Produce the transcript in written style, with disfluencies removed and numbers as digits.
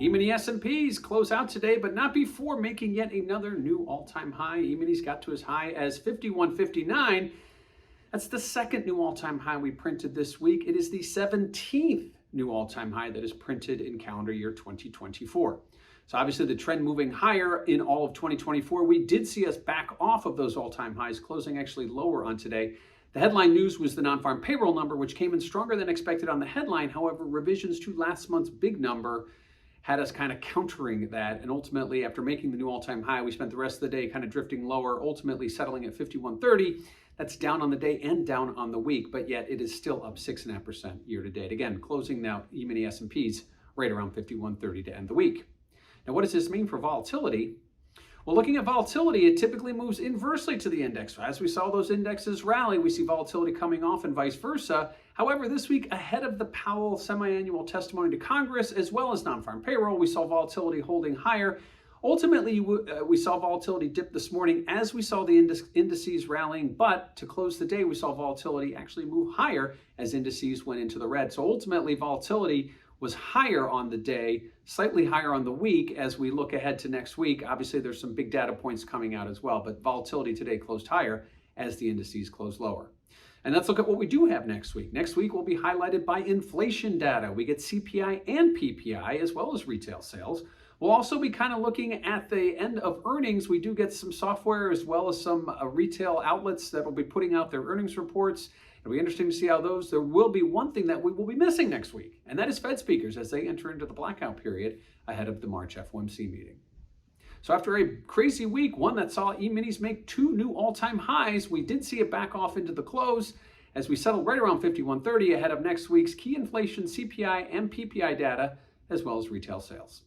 E-mini S&Ps close out today, but not before making yet another new all-time high. E-minis got to as high as 51.59. That's the second new all-time high we printed this week. It is the 17th new all-time high that is printed in calendar year 2024. So obviously the trend moving higher in all of 2024. We did see us back off of those all-time highs, closing actually lower on today. The headline news was the non-farm payroll number, which came in stronger than expected on the headline. However, revisions to last month's big number had us kind of countering that. And ultimately, after making the new all-time high, we spent the rest of the day kind of drifting lower, ultimately settling at 51.30. That's down on the day and down on the week, but yet it is still up 6.5% year to date. Again, closing now E-mini S&Ps right around 51.30 to end the week. Now, what does this mean for volatility? Well, looking at volatility, it typically moves inversely to the index. As we saw those indexes rally, we see volatility coming off and vice versa. However, this week, ahead of the Powell semi-annual testimony to Congress, as well as non-farm payroll, we saw volatility holding higher. Ultimately, we saw volatility dip this morning as we saw the indices rallying, but to close the day, we saw volatility actually move higher as indices went into the red. So ultimately, volatility was higher on the day, slightly higher on the week as we look ahead to next week. Obviously, there's some big data points coming out as well, but volatility today closed higher as the indices closed lower. And let's look at what we do have next week. Next week will be highlighted by inflation data. We get CPI and PPI as well as retail sales. We'll also be kind of looking at the end of earnings. We do get some software as well as some retail outlets that will be putting out their earnings reports. It'll be interesting to see how those. There will be one thing that we will be missing next week, and that is Fed speakers as they enter into the blackout period ahead of the March FOMC meeting. So after a crazy week, one that saw E-minis make two new all-time highs, we did see it back off into the close as we settled right around 51.30 ahead of next week's key inflation CPI and PPI data, as well as retail sales.